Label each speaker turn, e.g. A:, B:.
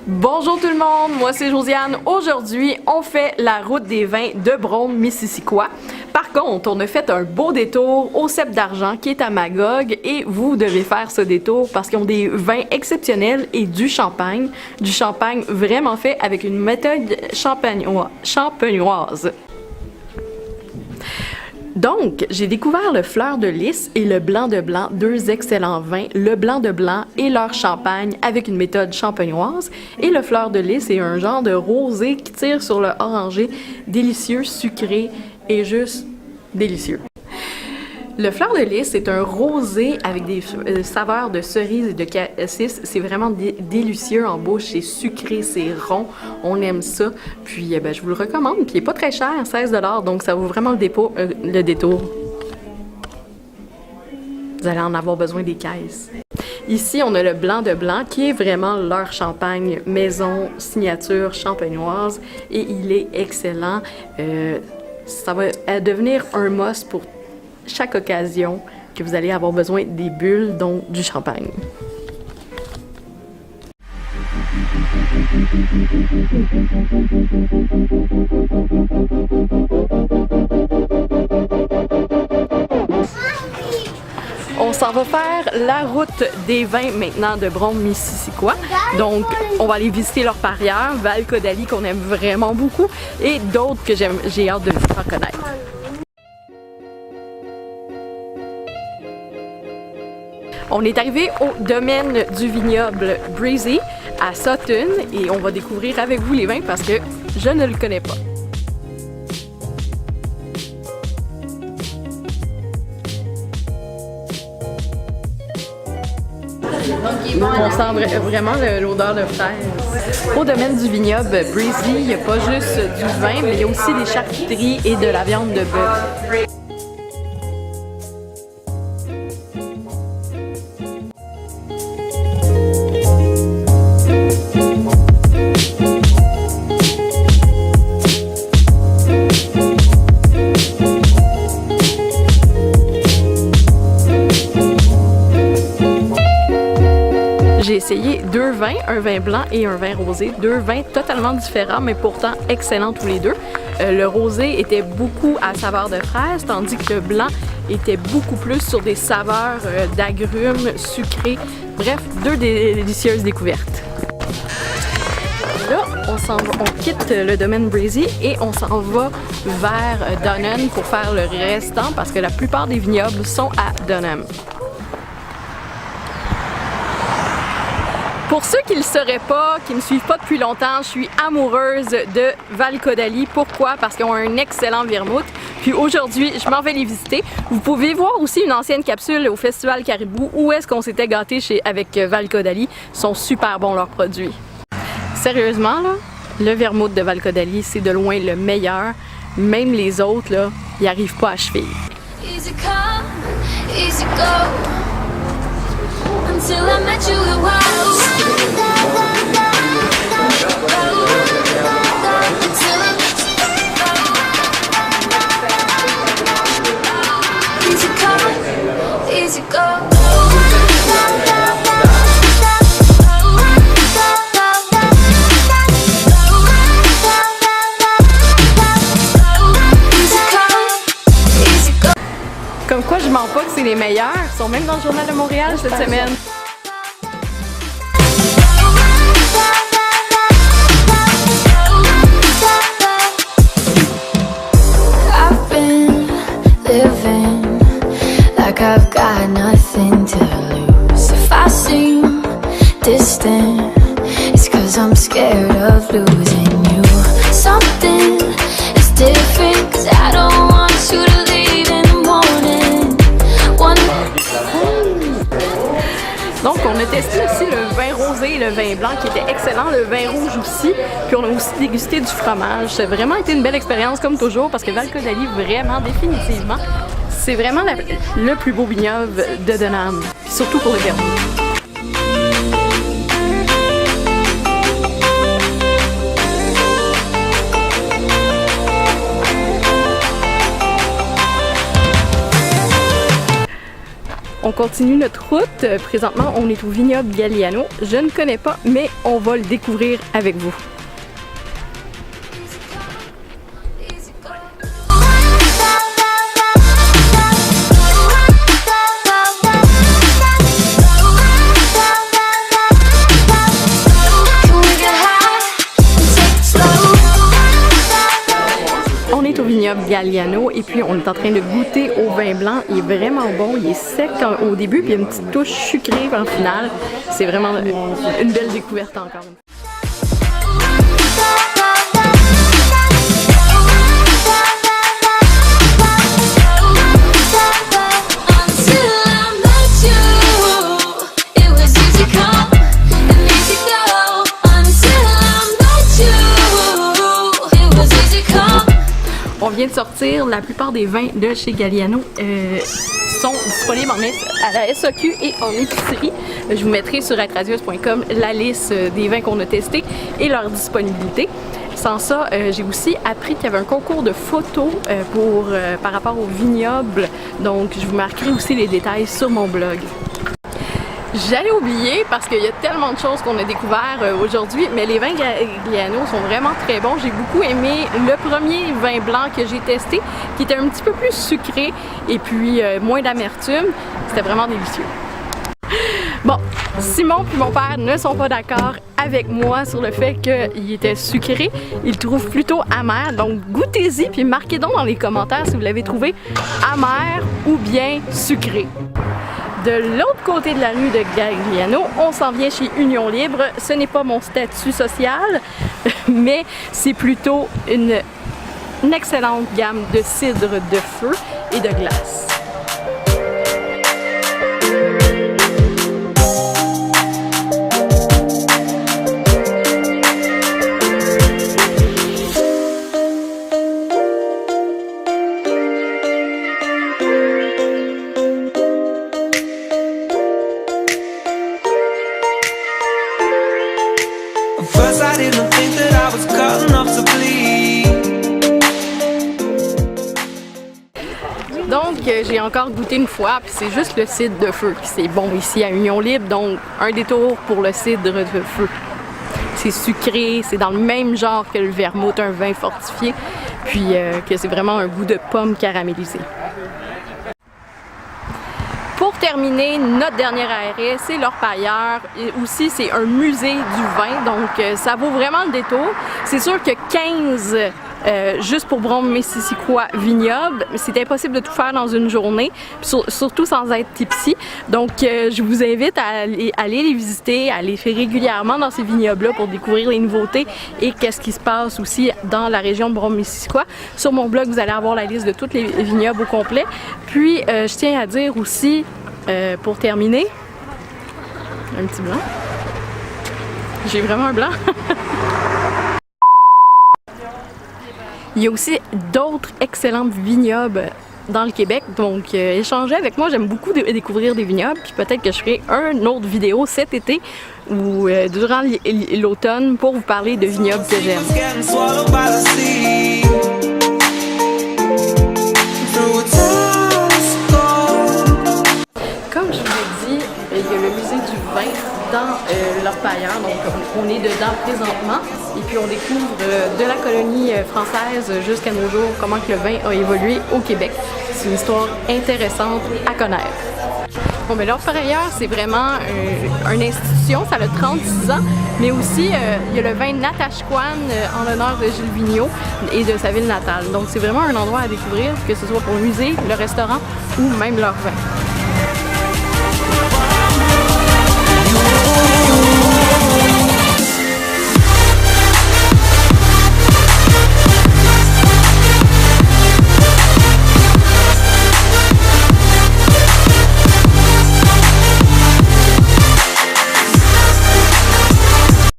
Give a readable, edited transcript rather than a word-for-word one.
A: Bonjour tout le monde, moi c'est Josiane. Aujourd'hui, on fait la route des vins de Brome-Missisquoi. Par contre, on a fait un beau détour au Cep d'Argent qui est à Magog et vous devez faire ce détour parce qu'ils ont des vins exceptionnels et du champagne vraiment fait avec une méthode champenoise. Donc, j'ai découvert le Fleur de Lys et le Blanc de Blanc, deux excellents vins, le Blanc de Blanc et leur champagne avec une méthode champenoise. Et le Fleur de Lys est un genre de rosé qui tire sur le orangé, délicieux, sucré et juste délicieux. Le Fleur de Lys est un rosé avec des saveurs de cerise et de cassis. C'est vraiment délicieux en bouche, c'est sucré, c'est rond, on aime ça. Puis je vous le recommande, puis il n'est pas très cher, 16 $, donc ça vaut vraiment le détour. Vous allez en avoir besoin des caisses. Ici, on a le Blanc de Blanc qui est vraiment leur champagne maison, signature champenoise et il est excellent. Ça va devenir un must pour chaque occasion que vous allez avoir besoin des bulles, donc du champagne. On s'en va faire la route des vins maintenant de Brome-Missisquoi. Donc, on va aller visiter leur parière, Val-Caudalie qu'on aime vraiment beaucoup et d'autres que j'ai hâte de vous faire connaître. On est arrivé au domaine du vignoble Breezy à Sutton et on va découvrir avec vous les vins parce que je ne le connais pas. On sent vraiment l'odeur de fraise. Au domaine du vignoble Breezy, il n'y a pas juste du vin, mais il y a aussi des charcuteries et de la viande de bœuf. J'ai essayé deux vins, un vin blanc et un vin rosé, deux vins totalement différents mais pourtant excellents tous les deux. Le rosé était beaucoup à saveur de fraise tandis que le blanc était beaucoup plus sur des saveurs d'agrumes, sucrés, bref, deux délicieuses découvertes. Là, on quitte le domaine Breezy et on s'en va vers Dunham pour faire le restant parce que la plupart des vignobles sont à Dunham. Pour ceux qui ne le sauraient pas, qui ne me suivent pas depuis longtemps, je suis amoureuse de Val-Caudalie. Pourquoi? Parce qu'ils ont un excellent vermouth. Puis aujourd'hui, je m'en vais les visiter. Vous pouvez voir aussi une ancienne capsule au Festival Caribou où est-ce qu'on s'était gâté avec Val-Caudalie. Ils sont super bons leurs produits. Sérieusement, là, le vermouth de Val-Caudalie, c'est de loin le meilleur. Même les autres, là, ils n'arrivent pas à cheville.
B: Easy come, easy go. Until I met you, it was easy come, easy go.
A: Comme quoi, je mens pas que c'est les meilleurs. Ils sont même dans le Journal de Montréal cette semaine.
B: I've been living like I've got nothing to lose. If I seem distant, it's 'cause I'm scared of losing you. Something is different 'cause I don't want you to leave in the morning.
A: Donc, on a testé aussi le vin rosé et le vin blanc qui était excellent, le vin rouge aussi. Puis on a aussi dégusté du fromage. Ça a vraiment été une belle expérience comme toujours parce que Val-Caudalie, vraiment, définitivement, c'est vraiment le plus beau vignoble de Dunham. Puis surtout pour le vermouth. On continue notre route. Présentement, on est au vignoble Galliano. Je ne connais pas, mais on va le découvrir avec vous. Au vignoble Galliano et puis on est en train de goûter au vin blanc. Il est vraiment bon, il est sec au début puis il y a une petite touche sucrée en finale. C'est vraiment une belle découverte encore une fois. On vient de sortir, la plupart des vins de chez Galliano sont disponibles à la SAQ et en épicerie. Je vous mettrai sur actradius.com la liste des vins qu'on a testés et leur disponibilité. Sans ça, j'ai aussi appris qu'il y avait un concours de photos par rapport au vignoble, donc je vous marquerai aussi les détails sur mon blog. J'allais oublier parce qu'il y a tellement de choses qu'on a découvert aujourd'hui, mais les vins Galliano sont vraiment très bons. J'ai beaucoup aimé le premier vin blanc que j'ai testé, qui était un petit peu plus sucré et puis moins d'amertume. C'était vraiment délicieux. Bon, Simon et mon père ne sont pas d'accord avec moi sur le fait qu'il était sucré. Ils le trouvent plutôt amer, donc goûtez-y puis marquez donc dans les commentaires si vous l'avez trouvé amer ou bien sucré. De l'autre côté de la rue de Galliano, on s'en vient chez Union Libre. Ce n'est pas mon statut social, mais c'est plutôt une excellente gamme de cidre de feu et de glace. Donc j'ai encore goûté une fois, puis c'est juste le cidre de feu qui c'est bon ici à Union Libre, donc un détour pour le cidre de feu. C'est sucré, c'est dans le même genre que le vermouth, un vin fortifié, puis que c'est vraiment un goût de pomme caramélisée. Pour terminer, notre dernier arrêt, c'est l'Orpailleur. Aussi, c'est un musée du vin, donc ça vaut vraiment le détour. C'est sûr que 15 juste pour Brome-Missisquoi vignoble, c'est impossible de tout faire dans une journée, surtout sans être tipsy. Donc, je vous invite à aller les visiter, à aller faire régulièrement dans ces vignobles-là pour découvrir les nouveautés et qu'est-ce qui se passe aussi dans la région de Brome-Missisquoi. Sur mon blog, vous allez avoir la liste de tous les vignobles au complet. Puis, je tiens à dire aussi, pour terminer, un petit blanc. J'ai vraiment un blanc. Il y a aussi d'autres excellents vignobles dans le Québec, donc échangez avec moi, j'aime beaucoup découvrir des vignobles, puis peut-être que je ferai une autre vidéo cet été ou durant l'automne pour vous parler de vignobles que j'aime. Comme je vous l'ai dit, il y a le musée du vin dans l'Orpailleur, donc on est dedans présentement et puis on découvre de la colonie française jusqu'à nos jours comment que le vin a évolué au Québec. C'est une histoire intéressante à connaître. Bon, mais l'Orpailleur, c'est vraiment une institution, ça a 36 ans, mais aussi il y a le vin Natashquan en l'honneur de Gilles Vigneault et de sa ville natale. Donc c'est vraiment un endroit à découvrir, que ce soit pour le musée, le restaurant ou même leur vin.